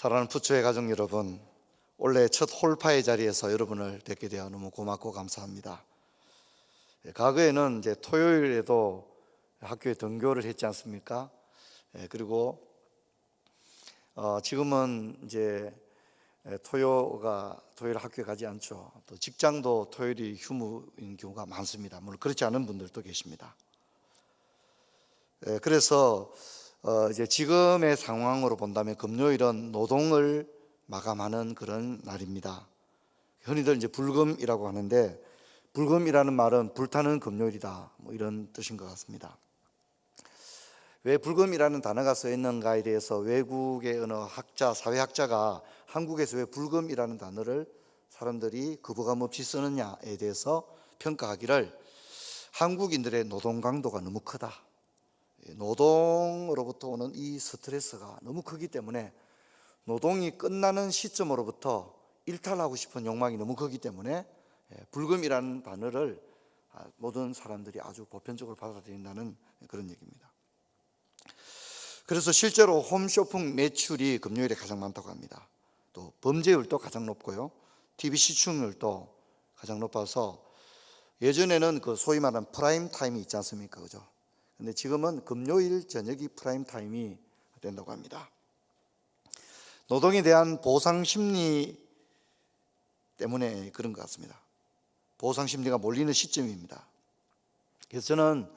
사랑하는 부초의 가족 여러분, 올해 첫 홀파의 자리에서 여러분을 뵙게 되어 너무 고맙고 감사합니다. 과거에는 이제 토요일에도 학교에 등교를 했지 않습니까? 그리고 지금은 이제 토요일 학교에 가지 않죠. 또 직장도 토요일이 휴무인 경우가 많습니다. 물론 그렇지 않은 분들도 계십니다. 그래서 이제 지금의 상황으로 본다면 금요일은 노동을 마감하는 그런 날입니다. 흔히들 이제 불금이라고 하는데, 불금이라는 말은 불타는 금요일이다, 뭐 이런 뜻인 것 같습니다. 왜 불금이라는 단어가 써 있는가에 대해서 외국의 어느 학자, 사회학자가 한국에서 왜 불금이라는 단어를 사람들이 거부감 없이 쓰느냐에 대해서 평가하기를, 한국인들의 노동 강도가 너무 크다, 노동으로부터 오는 이 스트레스가 너무 크기 때문에 노동이 끝나는 시점으로부터 일탈하고 싶은 욕망이 너무 크기 때문에 불금이라는 단어를 모든 사람들이 아주 보편적으로 받아들인다는 그런 얘기입니다. 그래서 실제로 홈쇼핑 매출이 금요일에 가장 많다고 합니다. 또 범죄율도 가장 높고요, TV 시청률도 가장 높아서 예전에는 그 소위 말하는 프라임 타임이 있지 않습니까? 그죠? 근데 지금은 금요일 저녁이 프라임 타임이 된다고 합니다. 노동에 대한 보상 심리 때문에 그런 것 같습니다. 보상 심리가 몰리는 시점입니다. 그래서 저는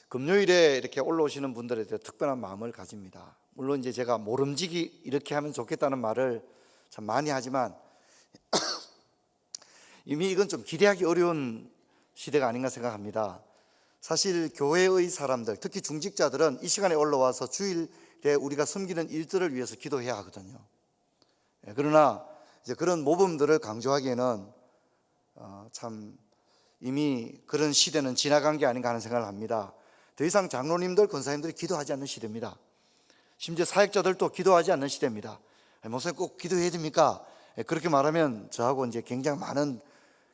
금요일에 이렇게 올라오시는 분들에 대해 특별한 마음을 가집니다. 물론 이제 제가 모름지기 이렇게 하면 좋겠다는 말을 참 많이 하지만 이미 이건 좀 기대하기 어려운 시대가 아닌가 생각합니다. 사실 교회의 사람들, 특히 중직자들은 이 시간에 올라와서 주일에 우리가 섬기는 일들을 위해서 기도해야 하거든요. 그러나 이제 그런 모범들을 강조하기에는 참 이미 그런 시대는 지나간 게 아닌가 하는 생각을 합니다. 더 이상 장로님들, 권사님들이 기도하지 않는 시대입니다. 심지어 사역자들도 기도하지 않는 시대입니다. 목사님 꼭 기도해야 됩니까? 그렇게 말하면 저하고 이제 굉장히 많은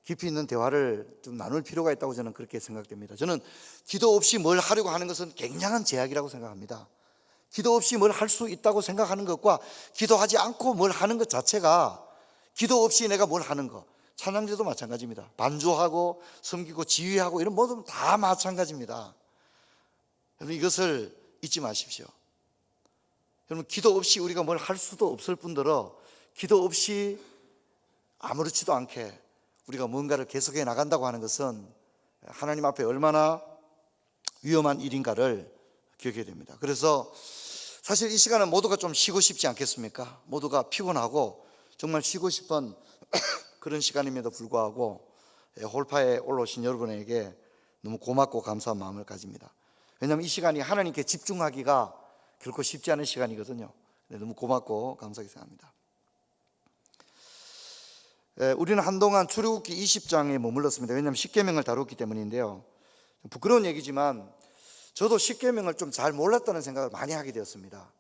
깊이 있는 대화를 좀 나눌 필요가 있다고 저는 그렇게 생각됩니다. 저는 기도 없이 뭘 하려고 하는 것은 굉장한 제약이라고 생각합니다. 기도 없이 뭘 할 수 있다고 생각하는 것과 기도하지 않고 뭘 하는 것 자체가, 기도 없이 내가 뭘 하는 것, 찬양제도 마찬가지입니다. 반주하고 섬기고 지휘하고 이런 모든 다 마찬가지입니다. 여러분 이것을 잊지 마십시오. 여러분 기도 없이 우리가 뭘 할 수도 없을 뿐더러 기도 없이 아무렇지도 않게 우리가 뭔가를 계속해 나간다고 하는 것은 하나님 앞에 얼마나 위험한 일인가를 기억해야 됩니다. 그래서 사실 이 시간은 모두가 좀 쉬고 싶지 않겠습니까? 모두가 피곤하고 정말 쉬고 싶은 그런 시간임에도 불구하고 홀파에 올라오신 여러분에게 너무 고맙고 감사한 마음을 가집니다. 왜냐하면 이 시간이 하나님께 집중하기가 결코 쉽지 않은 시간이거든요. 너무 고맙고 감사하게 생각합니다. 우리는 한동안 출애굽기 20장에 머물렀습니다. 왜냐하면 십계명을 다뤘기 때문인데요, 부끄러운 얘기지만 저도 십계명을 좀 잘 몰랐다는 생각을 많이 하게 되었습니다.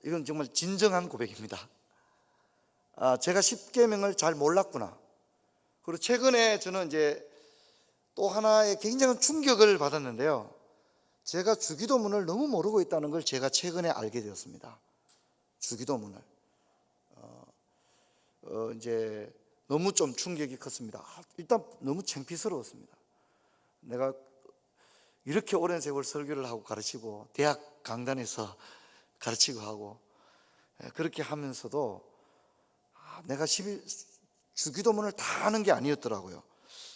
이건 정말 진정한 고백입니다. 제가 십계명을 잘 몰랐구나. 그리고 최근에 저는 이제 또 하나의 굉장한 충격을 받았는데요, 제가 주기도문을 너무 모르고 있다는 걸 제가 최근에 알게 되었습니다. 주기도문을 이제 너무 좀 충격이 컸습니다. 일단 너무 창피스러웠습니다. 내가 이렇게 오랜 세월 설교를 하고 가르치고 대학 강단에서 가르치고 하고 그렇게 하면서도 내가 주기도문을 다 하는 게 아니었더라고요.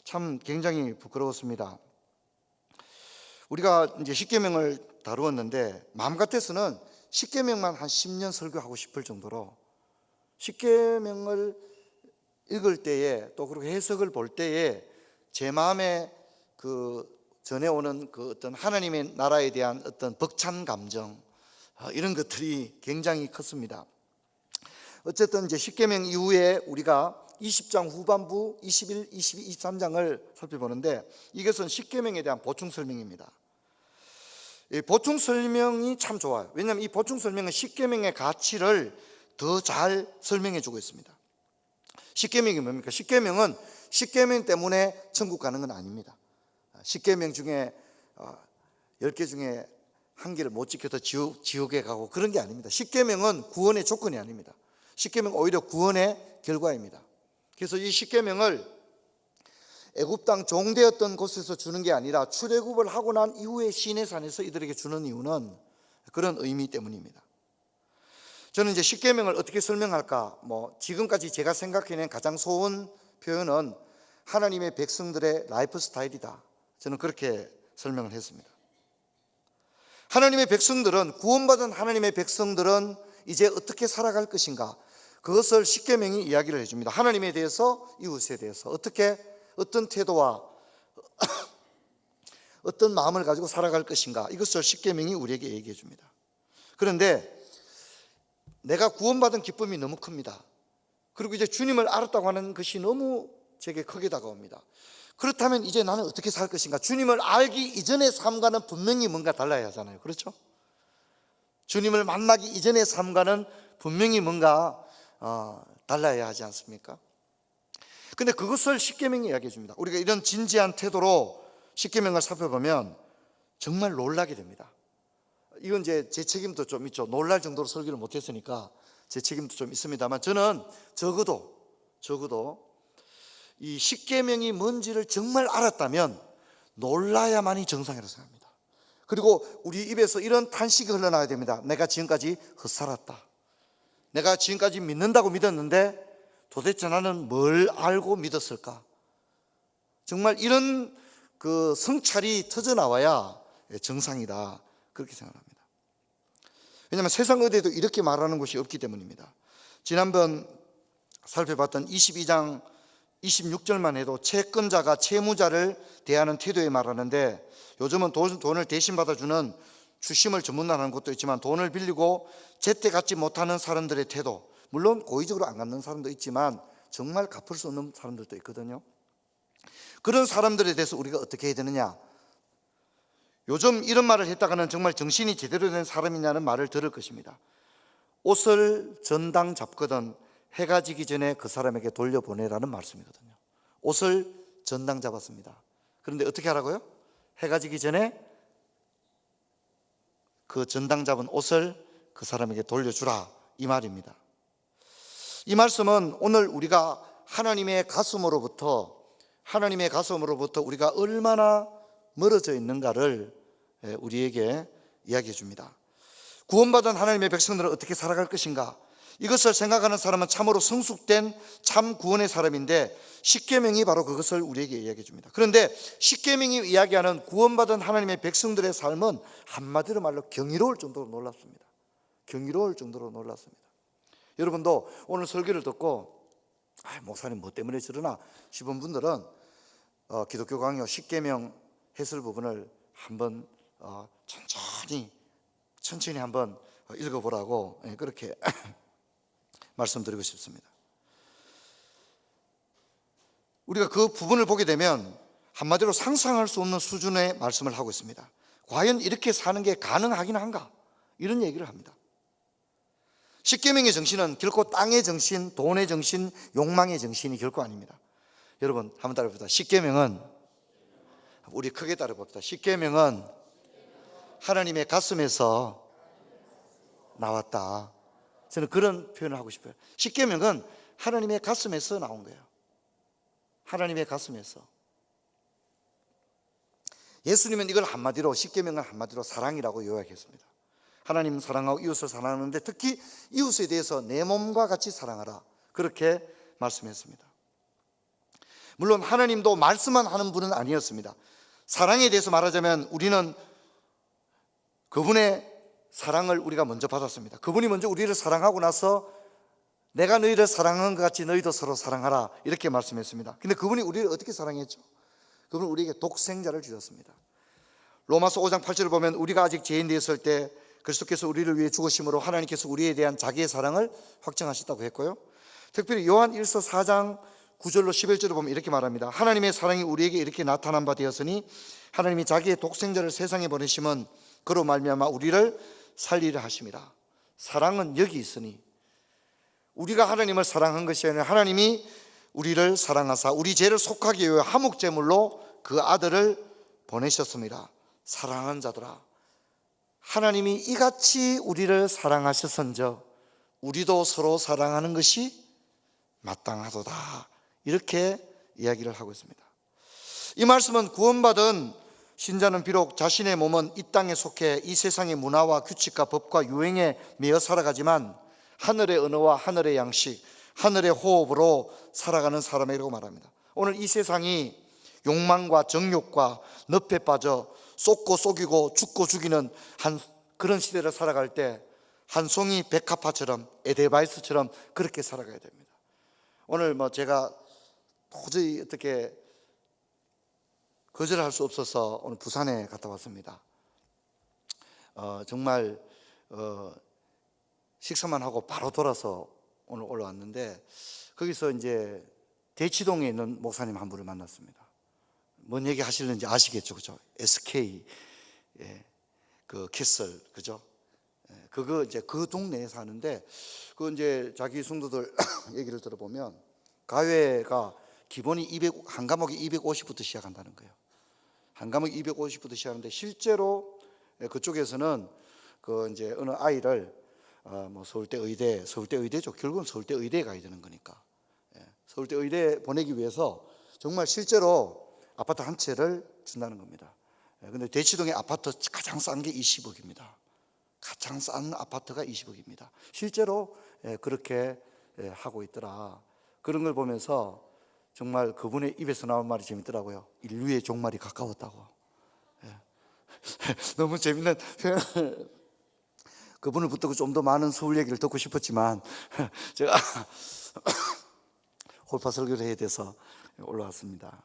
참 굉장히 부끄러웠습니다. 우리가 이제 십계명을 다루었는데 마음 같아서는 십계명만 한 10년 설교하고 싶을 정도로 십계명을 읽을 때에 또 그리고 해석을 볼 때에 제 마음에 그 전해오는 그 어떤 하나님의 나라에 대한 어떤 벅찬 감정, 이런 것들이 굉장히 컸습니다. 어쨌든 이제 십계명 이후에 우리가 20장 후반부 21, 22, 23장을 살펴보는데 이것은 십계명에 대한 보충 설명입니다. 이 보충 설명이 참 좋아요. 왜냐하면 이 보충 설명은 십계명의 가치를 더 잘 설명해 주고 있습니다. 십계명이 뭡니까? 십계명은 십계명 때문에 천국 가는 건 아닙니다. 십계명 중에 10개 중에 한계를 못 지켜서 지옥에 가고 그런 게 아닙니다. 십계명은 구원의 조건이 아닙니다. 십계명 오히려 구원의 결과입니다. 그래서 이 십계명을 애굽 땅 종되었던 곳에서 주는 게 아니라 출애굽을 하고 난 이후에 시내산에서 이들에게 주는 이유는 그런 의미 때문입니다. 저는 이제 십계명을 어떻게 설명할까? 지금까지 제가 생각해낸 가장 좋은 표현은 하나님의 백성들의 라이프 스타일이다. 저는 그렇게 설명을 했습니다. 하나님의 백성들은, 구원받은 하나님의 백성들은 이제 어떻게 살아갈 것인가, 그것을 십계명이 이야기를 해줍니다. 하나님에 대해서, 이웃에 대해서 어떻게, 어떤 태도와 어떤 마음을 가지고 살아갈 것인가, 이것을 십계명이 우리에게 얘기해 줍니다. 그런데 내가 구원받은 기쁨이 너무 큽니다. 그리고 이제 주님을 알았다고 하는 것이 너무 제게 크게 다가옵니다. 그렇다면 이제 나는 어떻게 살 것인가? 주님을 알기 이전의 삶과는 분명히 뭔가 달라야 하잖아요. 그렇죠? 주님을 만나기 이전의 삶과는 분명히 뭔가 달라야 하지 않습니까? 근데 그것을 십계명이 이야기해 줍니다. 우리가 이런 진지한 태도로 십계명을 살펴보면 정말 놀라게 됩니다. 이건 이제 제 책임도 좀 있죠. 놀랄 정도로 설교를 못했으니까 제 책임도 좀 있습니다만, 저는 적어도 이 십계명이 뭔지를 정말 알았다면 놀라야만이 정상이라고 생각합니다. 그리고 우리 입에서 이런 탄식이 흘러나와야 됩니다. 내가 지금까지 헛살았다. 내가 지금까지 믿는다고 믿었는데 도대체 나는 뭘 알고 믿었을까? 정말 이런 그 성찰이 터져나와야 정상이다, 그렇게 생각합니다. 왜냐하면 세상 어디에도 이렇게 말하는 곳이 없기 때문입니다. 지난번 살펴봤던 22장 26절만 해도 채권자가 채무자를 대하는 태도에 말하는데, 요즘은 돈을 대신 받아주는 주심을 전문화하는 곳도 있지만 돈을 빌리고 제때 갚지 못하는 사람들의 태도, 물론 고의적으로 안 갚는 사람도 있지만 정말 갚을 수 없는 사람들도 있거든요. 그런 사람들에 대해서 우리가 어떻게 해야 되느냐? 요즘 이런 말을 했다가는 정말 정신이 제대로 된 사람이냐는 말을 들을 것입니다. 옷을 전당 잡거든 해가 지기 전에 그 사람에게 돌려보내라는 말씀이거든요. 옷을 전당 잡았습니다. 그런데 어떻게 하라고요? 해가 지기 전에 그 전당 잡은 옷을 그 사람에게 돌려주라, 이 말입니다. 이 말씀은 오늘 우리가 하나님의 가슴으로부터 우리가 얼마나 멀어져 있는가를 우리에게 이야기해 줍니다. 구원받은 하나님의 백성들은 어떻게 살아갈 것인가, 이것을 생각하는 사람은 참으로 성숙된 참 구원의 사람인데, 십계명이 바로 그것을 우리에게 이야기해 줍니다. 그런데 십계명이 이야기하는 구원받은 하나님의 백성들의 삶은 한마디로 말로 경이로울 정도로 놀랍습니다. 경이로울 정도로 놀랍습니다. 여러분도 오늘 설교를 듣고 목사님 뭐 때문에 저러나 싶은 분들은 기독교 강요 십계명 해설 부분을 한번 천천히 한번 읽어보라고 그렇게 말씀드리고 싶습니다. 우리가 그 부분을 보게 되면 한마디로 상상할 수 없는 수준의 말씀을 하고 있습니다. 과연 이렇게 사는 게 가능하긴 한가? 이런 얘기를 합니다. 십계명의 정신은 결코 땅의 정신, 돈의 정신, 욕망의 정신이 결코 아닙니다. 여러분 한번 따라해봅시다. 십계명은, 우리 크게 따라해봅시다. 십계명은 하나님의 가슴에서 나왔다. 저는 그런 표현을 하고 싶어요. 십계명은 하나님의 가슴에서 나온 거예요. 하나님의 가슴에서. 예수님은 이걸 한마디로, 십계명을 한마디로 사랑이라고 요약했습니다. 하나님 사랑하고 이웃을 사랑하는데 특히 이웃에 대해서 내 몸과 같이 사랑하라, 그렇게 말씀했습니다. 물론 하나님도 말씀만 하는 분은 아니었습니다. 사랑에 대해서 말하자면 우리는 그분의 사랑을 우리가 먼저 받았습니다. 그분이 먼저 우리를 사랑하고 나서 내가 너희를 사랑한 것 같이 너희도 서로 사랑하라, 이렇게 말씀했습니다. 근데 그분이 우리를 어떻게 사랑했죠? 그분은 우리에게 독생자를 주셨습니다. 로마서 5장 8절을 보면 우리가 아직 죄인 되었을 때 그리스도께서 우리를 위해 죽으심으로 하나님께서 우리에 대한 자기의 사랑을 확증하셨다고 했고요. 특별히 요한 1서 4장 9절로 11절을 보면 이렇게 말합니다. 하나님의 사랑이 우리에게 이렇게 나타난 바 되었으니 하나님이 자기의 독생자를 세상에 보내심은 그로 말미암아 우리를 살리려 하심이라. 사랑은 여기 있으니, 우리가 하나님을 사랑한 것이 아니라 하나님이 우리를 사랑하사 우리 죄를 속하기 위해 화목제물로 그 아들을 보내셨습니다. 사랑하는 자들아, 하나님이 이같이 우리를 사랑하셨은즉 우리도 서로 사랑하는 것이 마땅하도다, 이렇게 이야기를 하고 있습니다. 이 말씀은 구원받은 신자는 비록 자신의 몸은 이 땅에 속해 이 세상의 문화와 규칙과 법과 유행에 매여 살아가지만 하늘의 언어와 하늘의 양식, 하늘의 호흡으로 살아가는 사람이라고 말합니다. 오늘 이 세상이 욕망과 정욕과 늪에 빠져 쏟고 속이고 죽고 죽이는 그런 시대를 살아갈 때 한 송이 백합화처럼, 에데바이스처럼 그렇게 살아가야 됩니다. 오늘 제가 도저히 어떻게 거절할 수 없어서 오늘 부산에 갔다 왔습니다. 정말 식사만 하고 바로 돌아서 오늘 올라왔는데, 거기서 이제 대치동에 있는 목사님 한 분을 만났습니다. 뭔 얘기 하시는지 아시겠죠, 그죠? SK 그 캐슬, 그죠? 그거 이제 그 동네에 사는데, 그 이제 자기 성도들 얘기를 들어보면 가회가 기본이 한 과목이 250부터 시작한다는 거예요. 한 과목이 250부터 시작하는데, 실제로 그쪽에서는 그 이제 어느 아이를 서울대 의대죠. 결국은 서울대 의대에 가야 되는 거니까. 서울대 의대에 보내기 위해서 정말 실제로 아파트 한 채를 준다는 겁니다. 근데 대치동의 아파트 가장 싼 게 20억입니다. 가장 싼 아파트가 20억입니다. 실제로 그렇게 하고 있더라. 그런 걸 보면서 정말 그분의 입에서 나온 말이 재밌더라고요. 인류의 종말이 가까웠다고. 너무 재밌는 표현. 그분을 붙들고 좀 더 많은 서울 얘기를 듣고 싶었지만 제가 홀파 설교를 해야 돼서 올라왔습니다.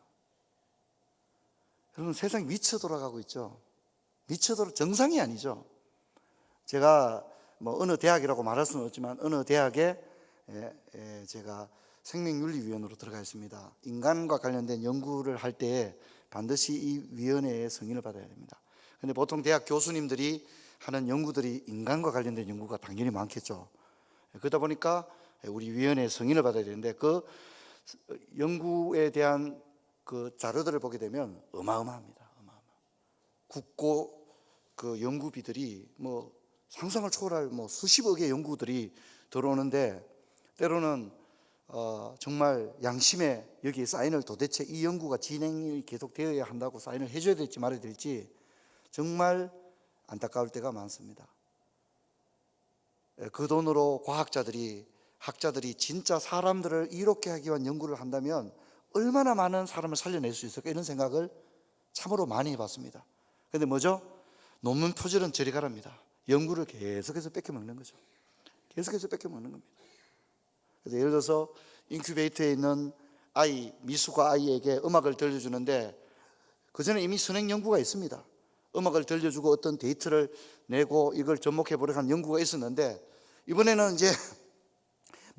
여러분, 세상이 미쳐 돌아가고 있죠. 정상이 아니죠. 제가 어느 대학이라고 말할 수는 없지만 어느 대학에 제가 생명윤리위원으로 들어가 있습니다. 인간과 관련된 연구를 할 때 반드시 이 위원회의 승인을 받아야 됩니다. 근데 보통 대학 교수님들이 하는 연구들이 인간과 관련된 연구가 당연히 많겠죠. 그러다 보니까 우리 위원회의 승인을 받아야 되는데, 그 연구에 대한 그 자료들을 보게 되면 어마어마합니다. 국고 그 연구비들이 상상을 초월할 수십억의 연구들이 들어오는데, 때로는 정말 양심에 여기에 사인을, 도대체 이 연구가 진행이 계속 되어야 한다고 사인을 해줘야 될지 말아야 될지 정말 안타까울 때가 많습니다. 그 돈으로 학자들이 진짜 사람들을 이롭게 하기 위한 연구를 한다면 얼마나 많은 사람을 살려낼 수 있을까, 이런 생각을 참으로 많이 해봤습니다. 그런데 뭐죠? 논문 표절은 저리 가랍니다. 연구를 계속해서 뺏겨먹는 거죠. 계속해서 뺏겨먹는 겁니다. 그래서 예를 들어서 인큐베이터에 있는 미숙아 아이에게 음악을 들려주는데, 그 전에 이미 선행 연구가 있습니다. 음악을 들려주고 어떤 데이터를 내고 이걸 접목해보려고 한 연구가 있었는데, 이번에는 이제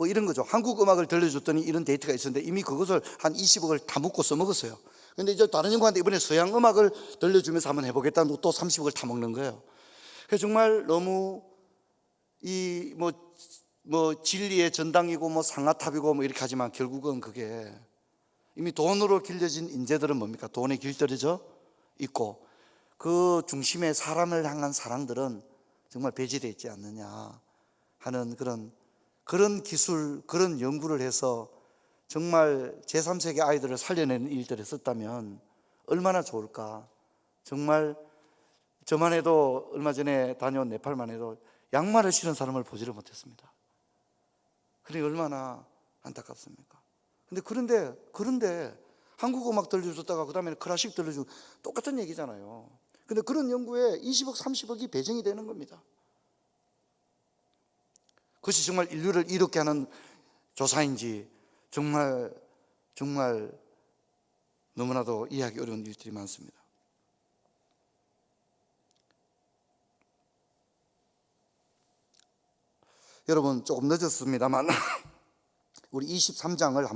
이런 거죠. 한국 음악을 들려줬더니 이런 데이터가 있었는데 이미 그것을 한 20억을 다 묶고 써먹었어요. 근데 이제 다른 연구하는데 이번에 서양 음악을 들려주면서 한번 해보겠다는 또 30억을 다 먹는 거예요. 그래서 정말 너무 진리의 전당이고 상아탑이고 이렇게 하지만 결국은 그게 이미 돈으로 길려진 인재들은 뭡니까? 돈에 길들여져 있고 그 중심에 사람을 향한 사랑들은 정말 배제되어 있지 않느냐 하는 그런 기술, 그런 연구를 해서 정말 제3세계 아이들을 살려내는 일들에 썼다면 얼마나 좋을까. 정말 저만 해도 얼마 전에 다녀온 네팔만 해도 양말을 신은 사람을 보지를 못했습니다. 그게 얼마나 안타깝습니까? 그런데 한국 음악 들려줬다가 그 다음에 클래식 들려주고 똑같은 얘기잖아요. 근데 그런 연구에 20억, 30억이 배정이 되는 겁니다. 그것이 정말 인류를 이롭게 하는 조사인지 정말 너무나도 이해하기 어려운 일들이 많습니다. 여러분, 조금 늦었습니다만 우리 23장을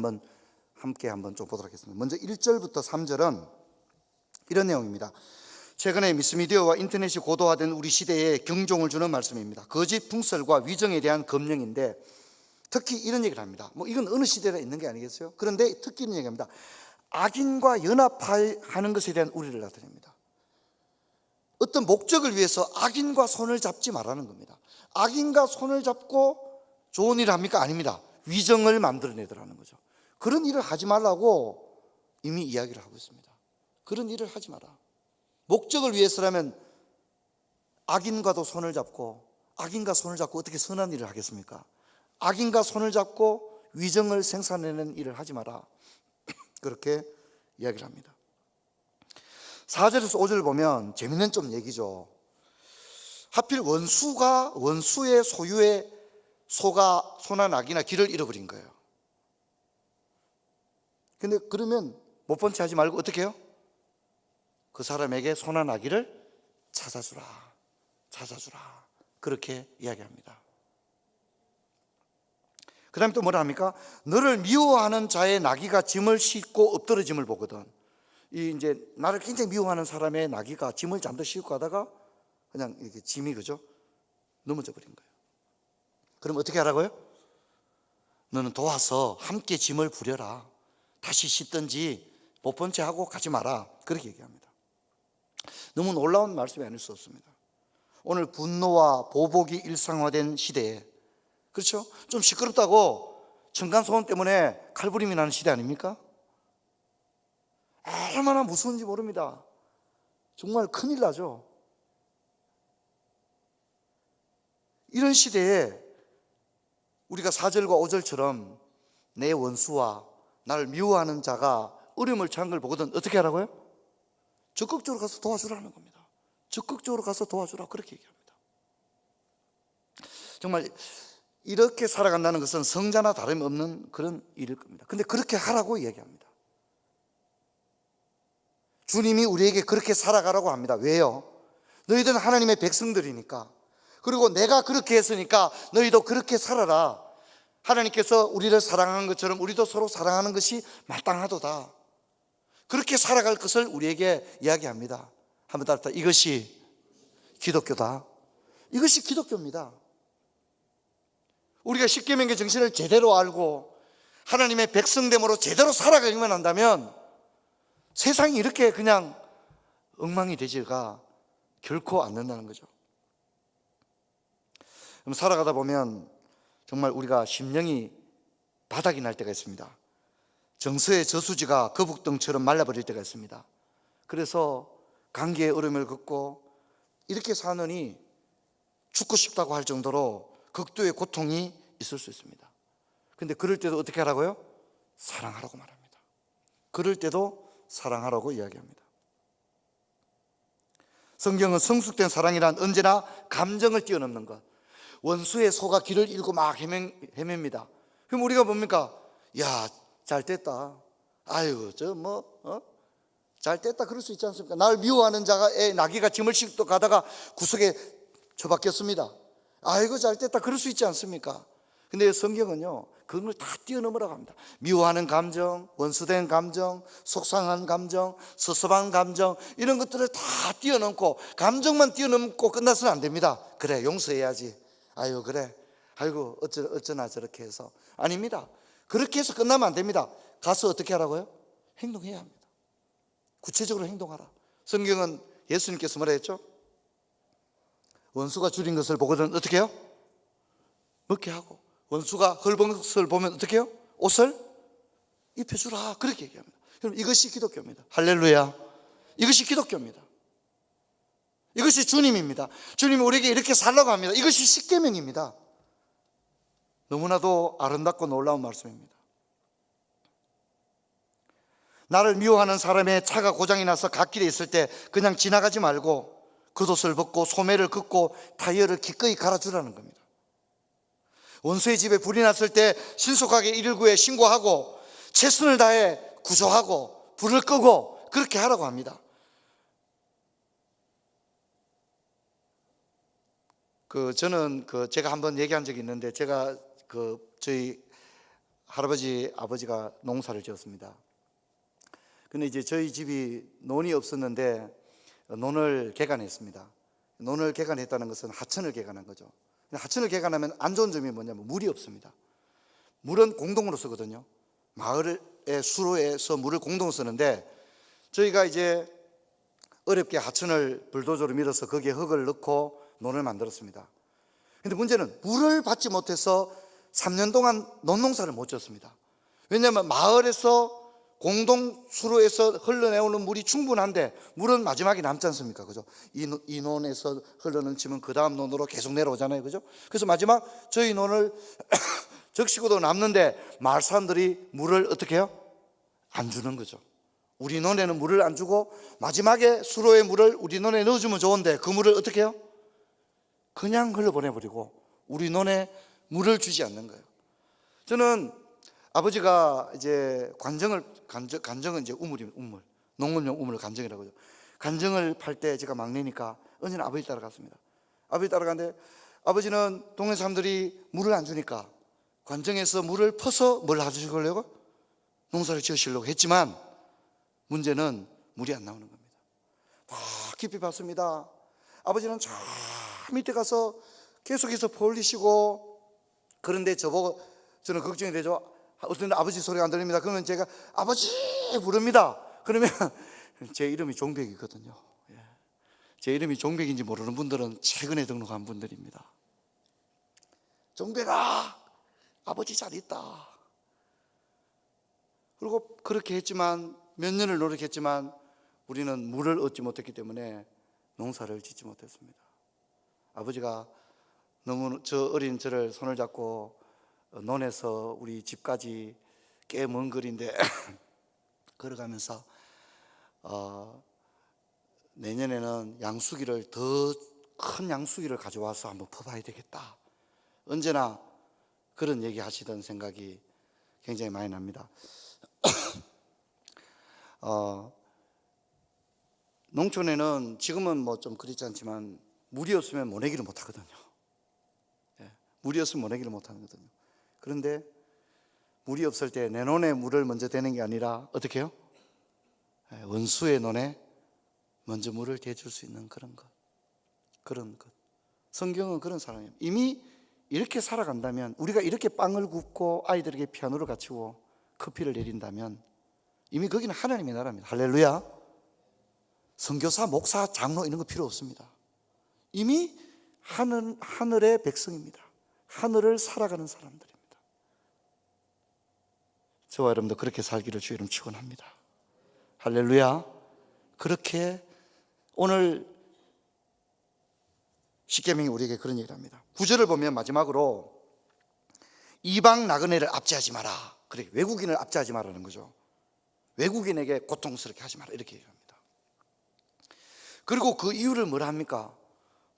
함께 좀 보도록 하겠습니다. 먼저 1절부터 3절은 이런 내용입니다. 최근에 미스미디어와 인터넷이 고도화된 우리 시대에 경종을 주는 말씀입니다. 거짓 풍설과 위정에 대한 검령인데, 특히 이런 얘기를 합니다. 이건 어느 시대에 있는 게 아니겠어요? 그런데 특히 이런 얘기합니다. 악인과 연합하는 것에 대한 우려를 나타냅니다. 어떤 목적을 위해서 악인과 손을 잡지 말라는 겁니다. 악인과 손을 잡고 좋은 일을 합니까? 아닙니다. 위정을 만들어내더라는 거죠. 그런 일을 하지 말라고 이미 이야기를 하고 있습니다. 그런 일을 하지 마라. 목적을 위해서라면 악인과도 손을 잡고, 악인과 손을 잡고 어떻게 선한 일을 하겠습니까? 악인과 손을 잡고 위정을 생산해내는 일을 하지 마라. 그렇게 이야기를 합니다. 4절에서 5절을 보면 재밌는 좀 얘기죠. 하필 원수의 소유의 소가 소나 낙이나 길을 잃어버린 거예요. 근데 그러면 못 본 채 하지 말고 어떻게 해요? 그 사람에게 소나 나귀를 찾아주라. 그렇게 이야기합니다. 그 다음에 또 뭐라 합니까? 너를 미워하는 자의 나귀가 짐을 싣고 엎드러짐을 보거든. 이제 나를 굉장히 미워하는 사람의 나귀가 짐을 잔뜩 싣고 가다가 그냥 이렇게 짐이 그죠? 넘어져 버린 거예요. 그럼 어떻게 하라고요? 너는 도와서 함께 짐을 부려라. 다시 싣든지 못 본 채 하고 가지 마라. 그렇게 얘기합니다. 너무 놀라운 말씀이 아닐 수 없습니다. 오늘 분노와 보복이 일상화된 시대에, 그렇죠? 좀 시끄럽다고 층간소음 때문에 칼부림이 나는 시대 아닙니까? 얼마나 무서운지 모릅니다. 정말 큰일 나죠. 이런 시대에 우리가 4절과 5절처럼 내 원수와 나를 미워하는 자가 어려움을 처한 걸 보거든 어떻게 하라고요? 적극적으로 가서 도와주라는 겁니다. 적극적으로 가서 도와주라 그렇게 얘기합니다. 정말 이렇게 살아간다는 것은 성자나 다름이 없는 그런 일일 겁니다. 근데 그렇게 하라고 얘기합니다. 주님이 우리에게 그렇게 살아가라고 합니다. 왜요? 너희들은 하나님의 백성들이니까, 그리고 내가 그렇게 했으니까 너희도 그렇게 살아라. 하나님께서 우리를 사랑하는 것처럼 우리도 서로 사랑하는 것이 마땅하도다. 그렇게 살아갈 것을 우리에게 이야기합니다. 한번 따라 이것이 기독교다. 이것이 기독교입니다. 우리가 십계명의 정신을 제대로 알고 하나님의 백성됨으로 제대로 살아가기만 한다면 세상이 이렇게 그냥 엉망이 되지가 결코 않는다는 거죠. 그럼 살아가다 보면 정말 우리가 심령이 바닥이 날 때가 있습니다. 정서의 저수지가 거북등처럼 말라버릴 때가 있습니다. 그래서 관계의 어려움을 겪고 이렇게 사느니 죽고 싶다고 할 정도로 극도의 고통이 있을 수 있습니다. 그런데 그럴 때도 어떻게 하라고요? 사랑하라고 말합니다. 그럴 때도 사랑하라고 이야기합니다. 성경은 성숙된 사랑이란 언제나 감정을 뛰어넘는 것. 원수의 소가 길을 잃고 막 헤맵니다. 그럼 우리가 뭡니까? 야, 잘 됐다. 아유, 잘 됐다. 그럴 수 있지 않습니까? 나를 미워하는 자의 나귀가 짐을 싣고 가다가 구석에 처박혔습니다. 아이고, 잘 됐다. 그럴 수 있지 않습니까? 근데 성경은요, 그런 걸 다 뛰어넘으라고 합니다. 미워하는 감정, 원수된 감정, 속상한 감정, 섭섭한 감정, 이런 것들을 다 뛰어넘고, 감정만 뛰어넘고 끝나서는 안 됩니다. 그래, 용서해야지. 아유, 그래. 아이고, 어쩌나 저렇게 해서. 아닙니다. 그렇게 해서 끝나면 안 됩니다. 가서 어떻게 하라고요? 행동해야 합니다. 구체적으로 행동하라. 성경은 예수님께서 뭐라 했죠? 원수가 줄인 것을 보거든 어떻게 해요? 먹게 하고, 원수가 헐벗은 것을 보면 어떻게 해요? 옷을 입혀주라. 그렇게 얘기합니다. 여러분, 이것이 기독교입니다. 할렐루야. 이것이 기독교입니다. 이것이 주님입니다. 주님이 우리에게 이렇게 살라고 합니다. 이것이 십계명입니다. 너무나도 아름답고 놀라운 말씀입니다. 나를 미워하는 사람의 차가 고장이 나서 갓길에 있을 때 그냥 지나가지 말고 겉옷을 벗고 소매를 긋고 타이어를 기꺼이 갈아주라는 겁니다. 원수의 집에 불이 났을 때 신속하게 119에 신고하고 최선을 다해 구조하고 불을 끄고 그렇게 하라고 합니다. 저는 제가 한번 얘기한 적이 있는데, 제가 저희 할아버지 아버지가 농사를 지었습니다. 근데 이제 저희 집이 논이 없었는데 논을 개간했습니다. 논을 개간했다는 것은 하천을 개간한 거죠. 하천을 개간하면 안 좋은 점이 뭐냐면 물이 없습니다. 물은 공동으로 쓰거든요. 마을의 수로에서 물을 공동으로 쓰는데, 저희가 이제 어렵게 하천을 불도저로 밀어서 거기에 흙을 넣고 논을 만들었습니다. 근데 문제는 물을 받지 못해서 3년 동안 논농사를 못 지었습니다. 왜냐하면 마을에서 공동 수로에서 흘러내오는 물이 충분한데 물은 마지막에 남지 않습니까? 그죠? 이 논에서 흘러넘치면 그 다음 논으로 계속 내려오잖아요. 그죠? 그래서 마지막 저희 논을 적시고도 남는데 마을 사람들이 물을 어떻게 해요? 안 주는 거죠. 우리 논에는 물을 안 주고 마지막에 수로의 물을 우리 논에 넣어주면 좋은데 그 물을 어떻게 해요? 그냥 흘러보내버리고 우리 논에 물을 주지 않는 거예요. 저는 아버지가 이제 간정은 이제 우물, 농업용 우물 간정이라고 하죠. 간정을 팔 때 제가 막내니까 언제나 아버지 따라갔습니다. 아버지 따라가는데 아버지는 동네 사람들이 물을 안 주니까 관정에서 물을 퍼서 뭘 하시려고? 농사를 지으시려고 했지만 문제는 물이 안 나오는 겁니다. 다 깊이 봤습니다. 아버지는 저 밑에 가서 계속해서 벌리시고, 그런데 저보고 저는 걱정이 되죠. 어떤 아버지 소리가 안 들립니다. 그러면 제가 아버지 부릅니다. 그러면 제 이름이 종백이거든요. 제 이름이 종백인지 모르는 분들은 최근에 등록한 분들입니다. 종백아, 아버지 잘 있다. 그리고 그렇게 했지만 몇 년을 노력했지만 우리는 물을 얻지 못했기 때문에 농사를 짓지 못했습니다. 아버지가 너무 저 어린 저를 손을 잡고 논에서 우리 집까지 꽤 먼 거리인데 걸어가면서 내년에는 양수기를 더 큰 양수기를 가져와서 한번 퍼봐야 되겠다. 언제나 그런 얘기 하시던 생각이 굉장히 많이 납니다. 농촌에는 지금은 뭐 좀 그렇지 않지만 물이 없으면 모내기를 못 하거든요. 물이 없으면 모내기를 못 하는 거거든요. 그런데 물이 없을 때 내 논에 물을 먼저 대는 게 아니라 어떻게 해요? 원수의 논에 먼저 물을 대줄 수 있는 그런 것. 성경은 그런 사람이에요. 이미 이렇게 살아간다면, 우리가 이렇게 빵을 굽고 아이들에게 피아노를 갖추고 커피를 내린다면 이미 거기는 하나님의 나라입니다. 할렐루야. 선교사, 목사, 장로 이런 거 필요 없습니다. 이미 하늘의 백성입니다. 하늘을 살아가는 사람들입니다. 저와 여러분도 그렇게 살기를 주의 이름 축원합니다. 할렐루야. 그렇게 오늘 십계명이 우리에게 그런 얘기를 합니다. 9절을 보면 마지막으로 이방 나그네를 압제하지 마라. 그래, 외국인을 압제하지 마라는 거죠. 외국인에게 고통스럽게 하지 마라 이렇게 얘기합니다. 그리고 그 이유를 뭐라 합니까?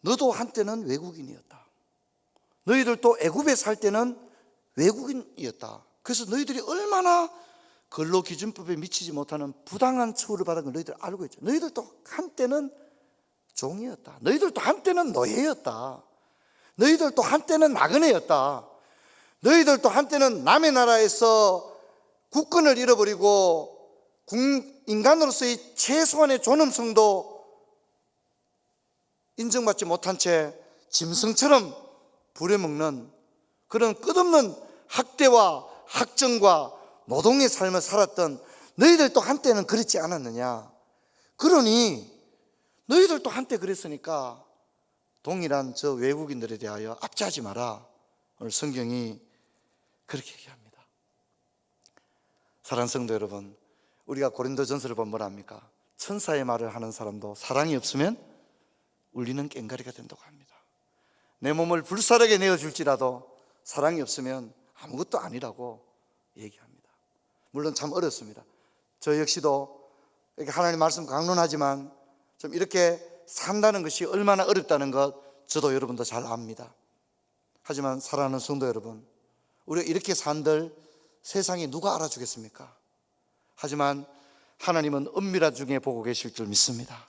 너도 한때는 외국인이었다. 너희들도 애굽에 살 때는 외국인이었다. 그래서 너희들이 얼마나 근로기준법에 미치지 못하는 부당한 처우를 받은 걸 너희들 알고 있죠. 너희들도 한때는 종이었다. 너희들도 한때는 노예였다. 너희들도 한때는 나그네였다. 너희들도 한때는 남의 나라에서 국권을 잃어버리고 인간으로서의 최소한의 존엄성도 인정받지 못한 채 짐승처럼 부려먹는 그런 끝없는 학대와 학정과 노동의 삶을 살았던 너희들도 한때는 그렇지 않았느냐. 그러니 너희들도 한때 그랬으니까 동일한 저 외국인들에 대하여 압제하지 마라. 오늘 성경이 그렇게 얘기합니다. 사랑하는 성도 여러분, 우리가 고린도전서를 보면 뭐라 합니까? 천사의 말을 하는 사람도 사랑이 없으면 울리는 꽹과리가 된다고 합니다. 내 몸을 불사르게 내어줄지라도 사랑이 없으면 아무것도 아니라고 얘기합니다. 물론 참 어렵습니다. 저 역시도 이렇게 하나님 말씀 강론하지만 좀 이렇게 산다는 것이 얼마나 어렵다는 것 저도 여러분도 잘 압니다. 하지만 사랑하는 성도 여러분, 우리가 이렇게 산들 세상에 누가 알아주겠습니까? 하지만 하나님은 은밀한 중에 보고 계실 줄 믿습니다.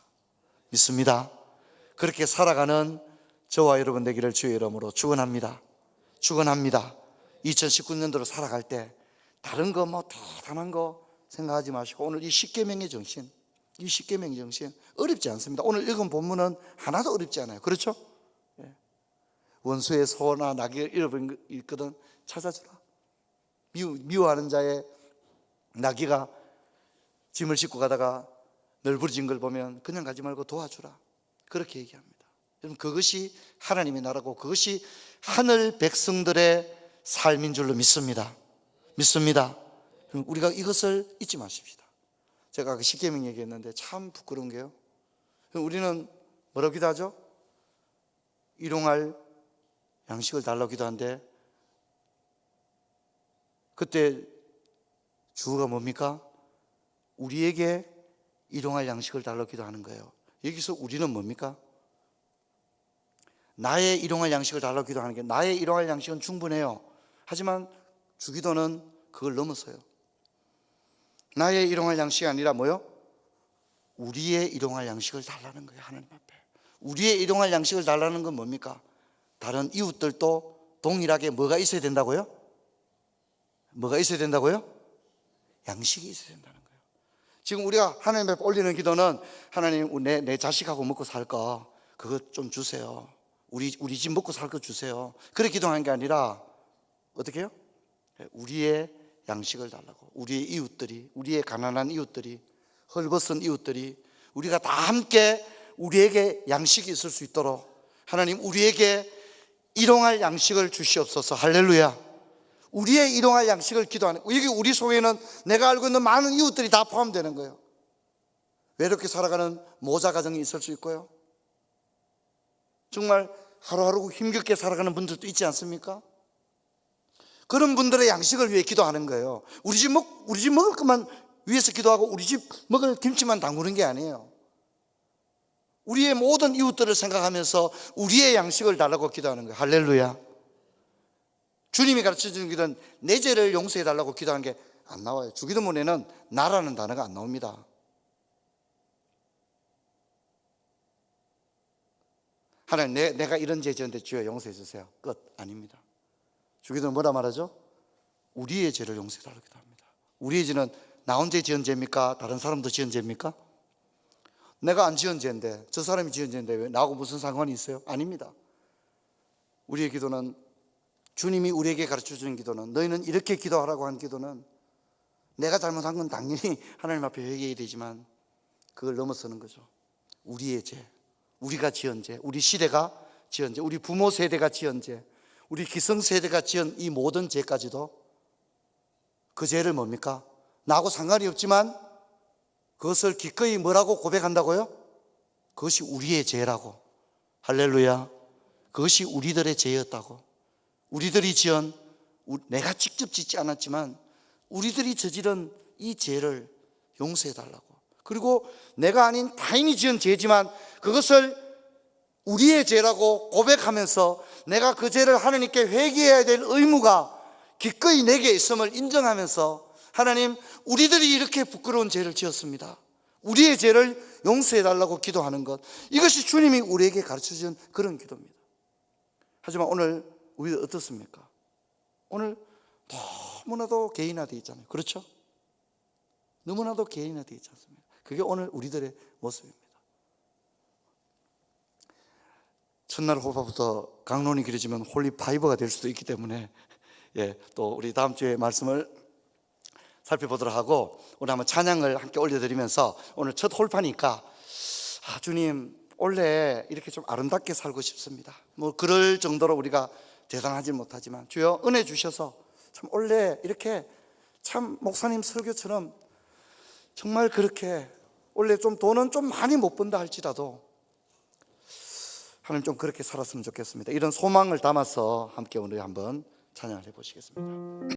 그렇게 살아가는 저와 여러분 되기를 주의 이름으로 축원합니다. 2019년도로 살아갈 때 다른 거 뭐 대단한 거 생각하지 마시고 오늘 이 십계명의 정신 어렵지 않습니다. 오늘 읽은 본문은 하나도 어렵지 않아요. 그렇죠? 원수의 소나 나귀를 잃어버린 거 있거든 찾아주라. 미워하는 자의 나귀가 짐을 싣고 가다가 널브러진 걸 보면 그냥 가지 말고 도와주라, 그렇게 얘기합니다. 여러분, 그것이 하나님의 나라고 그것이 하늘 백성들의 삶인 줄로 믿습니다. 우리가 이것을 잊지 마십시다. 제가 그 십계명 얘기했는데 참 부끄러운 게요, 우리는 뭐라고 기도하죠? 일용할 양식을 달라고 기도하는데 그때 주어가 뭡니까? 우리에게 일용할 양식을 달라고 기도하는 거예요. 여기서 우리는 뭡니까? 나의 일용할 양식을 달라고 기도하는 게, 나의 일용할 양식은 충분해요. 하지만 주기도는 그걸 넘어서요. 나의 일용할 양식이 아니라 뭐요? 우리의 일용할 양식을 달라는 거예요. 하나님 앞에 우리의 일용할 양식을 달라는 건 뭡니까? 다른 이웃들도 동일하게 뭐가 있어야 된다고요? 뭐가 있어야 된다고요? 양식이 있어야 된다는 거예요. 지금 우리가 하나님 앞에 올리는 기도는 하나님, 내 자식하고 먹고 살 거 그거 좀 주세요. 우리 집 먹고 살 거 주세요. 그렇게 기도하는 게 아니라 어떻게 해요? 우리의 양식을 달라고. 우리의 이웃들이, 우리의 가난한 이웃들이, 헐벗은 이웃들이, 우리가 다 함께 우리에게 양식이 있을 수 있도록 하나님, 우리에게 일용할 양식을 주시옵소서. 할렐루야. 우리의 일용할 양식을 기도하는, 여기 우리 속에는 내가 알고 있는 많은 이웃들이 다 포함되는 거예요. 외롭게 살아가는 모자 가정이 있을 수 있고요, 정말 하루하루 힘겹게 살아가는 분들도 있지 않습니까? 그런 분들의 양식을 위해 기도하는 거예요. 우리 집 먹을 것만 위해서 기도하고 우리 집 먹을 김치만 담그는 게 아니에요. 우리의 모든 이웃들을 생각하면서 우리의 양식을 달라고 기도하는 거예요. 할렐루야. 주님이 가르쳐주는 기도는 내 죄를 용서해 달라고 기도하는 게 안 나와요. 주기도문에는 나라는 단어가 안 나옵니다. 하나님, 내가 이런 죄 지었는데 주여 용서해 주세요. 끝. 아닙니다. 주기도는 뭐라 말하죠? 우리의 죄를 용서해 달라고 기도합니다. 우리의 죄는 나 혼자 지은 죄입니까? 다른 사람도 지은 죄입니까? 내가 안 지은 죄인데, 저 사람이 지은 죄인데 왜 나하고 무슨 상관이 있어요? 아닙니다. 우리의 기도는, 주님이 우리에게 가르쳐주는 기도는, 너희는 이렇게 기도하라고 하는 기도는, 내가 잘못한 건 당연히 하나님 앞에 회개해야 되지만 그걸 넘어서는 거죠. 우리의 죄, 우리가 지은 죄, 우리 시대가 지은 죄, 우리 부모 세대가 지은 죄, 우리 기성세대가 지은 이 모든 죄까지도, 그 죄를 뭡니까? 나하고 상관이 없지만 그것을 기꺼이 뭐라고 고백한다고요? 그것이 우리의 죄라고. 할렐루야. 그것이 우리들의 죄였다고. 우리들이 지은, 내가 직접 짓지 않았지만 우리들이 저지른 이 죄를 용서해 달라고. 그리고 내가 아닌 타인이 지은 죄지만 그것을 우리의 죄라고 고백하면서 내가 그 죄를 하나님께 회개해야 될 의무가 기꺼이 내게 있음을 인정하면서, 하나님, 우리들이 이렇게 부끄러운 죄를 지었습니다, 우리의 죄를 용서해 달라고 기도하는 것, 이것이 주님이 우리에게 가르쳐준 그런 기도입니다. 하지만 오늘 우리 어떻습니까? 오늘 너무나도 개인화되어 있잖아요. 그렇죠? 너무나도 개인화되어 있지 않습니까? 그게 오늘 우리들의 모습입니다. 첫날 호파부터 강론이 길어지면 홀리파이버가 될 수도 있기 때문에, 또 우리 다음 주에 말씀을 살펴보도록 하고, 오늘 한번 찬양을 함께 올려드리면서, 오늘 첫 홀파니까, 주님, 원래 이렇게 좀 아름답게 살고 싶습니다. 뭐 그럴 정도로 우리가 대단하지 못하지만 주여 은혜 주셔서 참 원래 이렇게 참 목사님 설교처럼 정말 그렇게 원래 좀 돈은 좀 많이 못 번다 할지라도 하나님 좀 그렇게 살았으면 좋겠습니다. 이런 소망을 담아서 함께 오늘 한번 찬양을 해보시겠습니다.